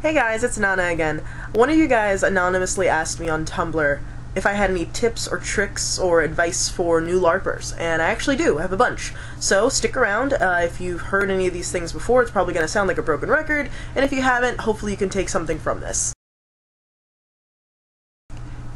Hey guys, it's Nana again. One of you guys anonymously asked me on Tumblr if I had any tips or tricks or advice for new LARPers, and I actually do. I have a bunch. So stick around. If you've heard any of these things before, it's probably going to sound like a broken record, and if you haven't, hopefully you can take something from this.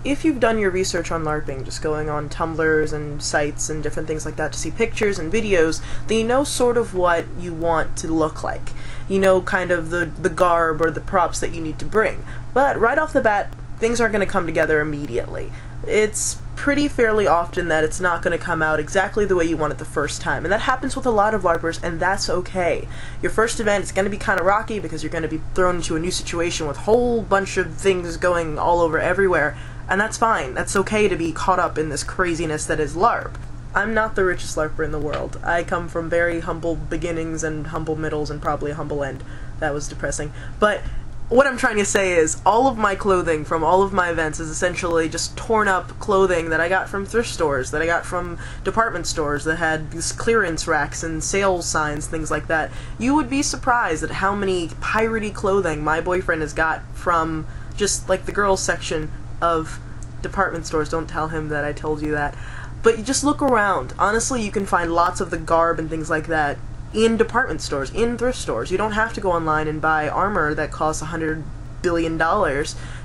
If you've done your research on LARPing, just going on Tumblrs and sites and different things like that to see pictures and videos, then you know sort of what you want to look like. You know kind of the garb or the props that you need to bring. But right off the bat, things aren't going to come together immediately. It's pretty fairly often that it's not going to come out exactly the way you want it the first time, and that happens with a lot of LARPers, and that's okay. Your first event is going to be kind of rocky because you're going to be thrown into a new situation with a whole bunch of things going all over everywhere, and that's fine. That's okay to be caught up in this craziness that is LARP. I'm not the richest LARPer in the world. I come from very humble beginnings and humble middles and probably a humble end. That was depressing. But what I'm trying to say is, all of my clothing from all of my events is essentially just torn up clothing that I got from thrift stores, that I got from department stores that had these clearance racks and sales signs, things like that. You would be surprised at how many piratey clothing my boyfriend has got from just like the girls section of department stores. Don't tell him that I told you that. But you just look around. Honestly, you can find lots of the garb and things like that in department stores, in thrift stores. You don't have to go online and buy armor that costs $100 billion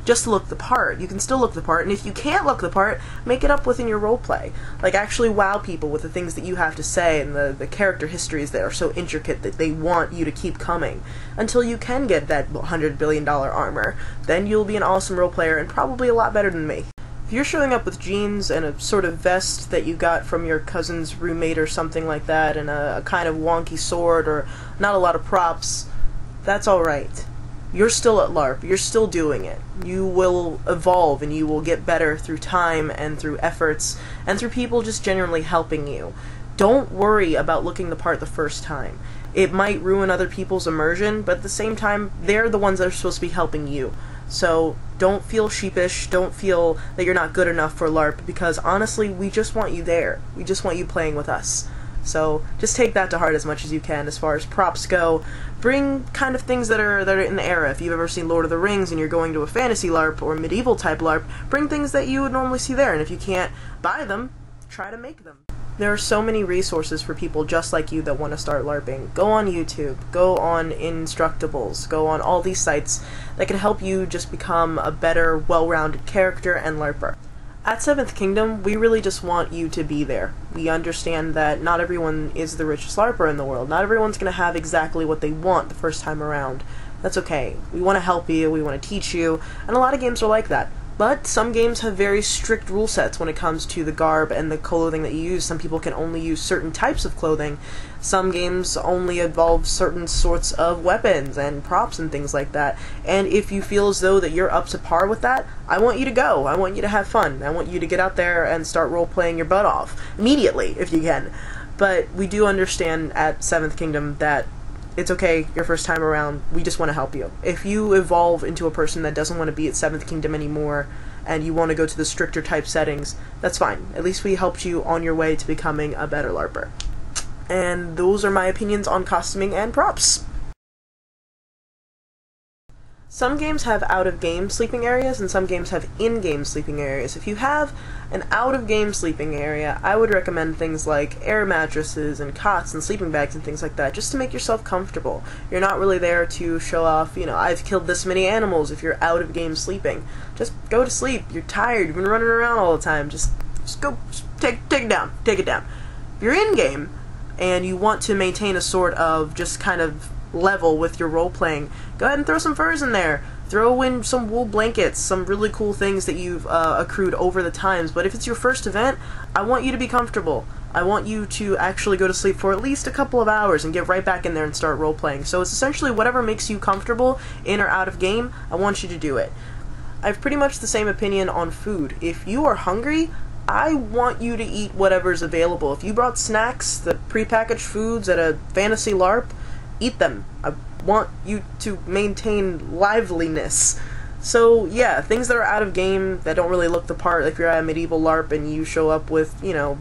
just to look the part. You can still look the part, and if you can't look the part, make it up within your roleplay. Like, actually wow people with the things that you have to say and the character histories that are so intricate that they want you to keep coming until you can get that $100 billion armor. Then you'll be an awesome role player and probably a lot better than me. If you're showing up with jeans and a sort of vest that you got from your cousin's roommate or something like that, and a kind of wonky sword or not a lot of props, that's alright. You're still at LARP. You're still doing it. You will evolve and you will get better through time and through efforts and through people just genuinely helping you. Don't worry about looking the part the first time. It might ruin other people's immersion, but at the same time, they're the ones that are supposed to be helping you. So don't feel sheepish, don't feel that you're not good enough for LARP, because honestly, we just want you there. We just want you playing with us. So just take that to heart as much as you can. As far as props go, bring kind of things that are in the era. If you've ever seen Lord of the Rings and you're going to a fantasy LARP or medieval type LARP, bring things that you would normally see there, and if you can't buy them, try to make them. There are so many resources for people just like you that want to start LARPing. Go on YouTube, go on Instructables, go on all these sites that can help you just become a better, well-rounded character and LARPer. At 7th Kingdom, we really just want you to be there. We understand that not everyone is the richest LARPer in the world. Not everyone's going to have exactly what they want the first time around. That's okay. We want to help you, we want to teach you, and a lot of games are like that. But some games have very strict rule sets when it comes to the garb and the clothing that you use. Some people can only use certain types of clothing. Some games only involve certain sorts of weapons and props and things like that. And if you feel as though that you're up to par with that, I want you to go. I want you to have fun. I want you to get out there and start role-playing your butt off. Immediately, if you can. But we do understand at 7th Kingdom that it's okay, your first time around, we just want to help you. If you evolve into a person that doesn't want to be at 7th Kingdom anymore, and you want to go to the stricter type settings, that's fine. At least we helped you on your way to becoming a better LARPer. And those are my opinions on costuming and props. Some games have out-of-game sleeping areas, and some games have in-game sleeping areas. If you have an out-of-game sleeping area, I would recommend things like air mattresses and cots and sleeping bags and things like that, just to make yourself comfortable. You're not really there to show off, you know, I've killed this many animals if you're out-of-game sleeping. Just go to sleep. You're tired. You've been running around all the time. Just go, take it down. Take it down. If you're in-game, and you want to maintain a sort of just kind of level with your role-playing, go ahead and throw some furs in there. Throw in some wool blankets, some really cool things that you've accrued over the times. But if it's your first event, I want you to be comfortable. I want you to actually go to sleep for at least a couple of hours and get right back in there and start role-playing. So it's essentially whatever makes you comfortable, in or out of game, I want you to do it. I have pretty much the same opinion on food. If you are hungry, I want you to eat whatever's available. If you brought snacks, the prepackaged foods at a fantasy LARP, eat them. I want you to maintain liveliness. So yeah, things that are out of game, that don't really look the part, if you're at a medieval LARP and you show up with, you know,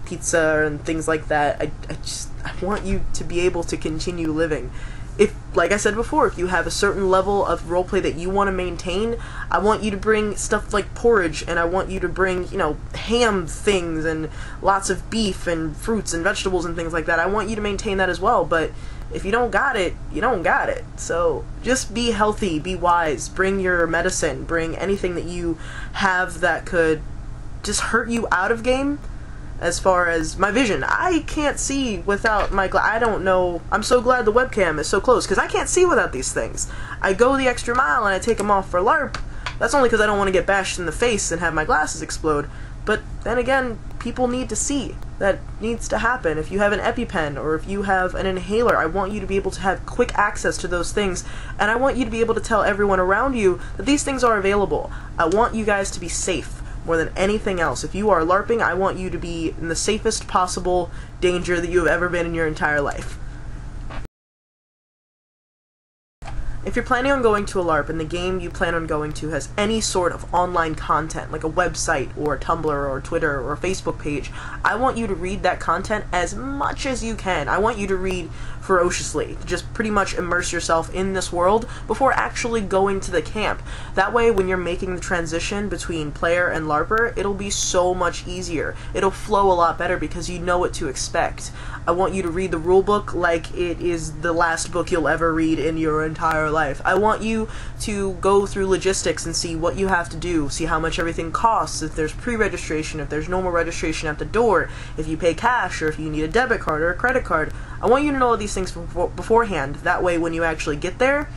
pizza and things like that, I want you to be able to continue living. if, like I said before, if you have a certain level of roleplay that you want to maintain, I want you to bring stuff like porridge, and I want you to bring, you know, ham things, and lots of beef, and fruits, and vegetables, and things like that. I want you to maintain that as well, but if you don't got it, you don't got it. So just be healthy, be wise, bring your medicine, bring anything that you have that could just hurt you out of game. As far as my vision, I can't see without my I don't know. I'm so glad the webcam is so close, because I can't see without these things. I go the extra mile and I take them off for LARP. That's only because I don't want to get bashed in the face and have my glasses explode. But then again, people need to see. That needs to happen. If you have an EpiPen or if you have an inhaler, I want you to be able to have quick access to those things, and I want you to be able to tell everyone around you that these things are available. I want you guys to be safe more than anything else. If you are LARPing, I want you to be in the safest possible danger that you have ever been in your entire life. If you're planning on going to a LARP and the game you plan on going to has any sort of online content, like a website or a Tumblr or Twitter or a Facebook page, I want you to read that content as much as you can. I want you to read ferociously, just pretty much immerse yourself in this world before actually going to the camp. That way, when you're making the transition between player and LARPer, it'll be so much easier. It'll flow a lot better because you know what to expect. I want you to read the rulebook like it is the last book you'll ever read in your entire life. I want you to go through logistics and see what you have to do, see how much everything costs, if there's pre-registration, if there's normal registration at the door, if you pay cash, or if you need a debit card or a credit card. I want you to know all these things beforehand. That way, when you actually get there,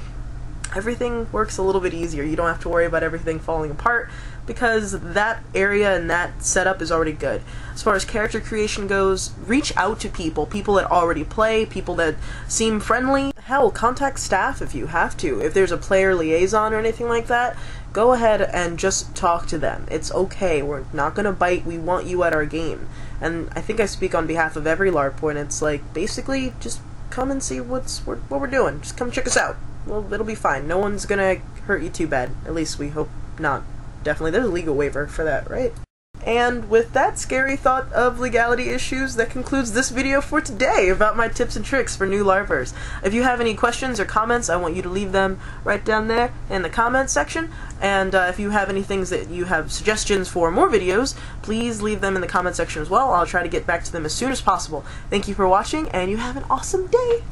everything works a little bit easier. You don't have to worry about everything falling apart, because that area and that setup is already good. As far as character creation goes, reach out to people that already play, people that seem friendly. Hell, contact staff if you have to. If there's a player liaison or anything like that, go ahead and just talk to them. It's okay. We're not gonna bite. We want you at our game. And I think I speak on behalf of every LARP when it's like, basically, just come and see what we're doing. Just come check us out. Well, it'll be fine. No one's gonna hurt you too bad. At least we hope not. Definitely, there's a legal waiver for that, right? And with that scary thought of legality issues, that concludes this video for today about my tips and tricks for new LARPers. If you have any questions or comments, I want you to leave them right down there in the comments section. And if you have any things that you have suggestions for more videos, please leave them in the comment section as well. I'll try to get back to them as soon as possible. Thank you for watching, and you have an awesome day!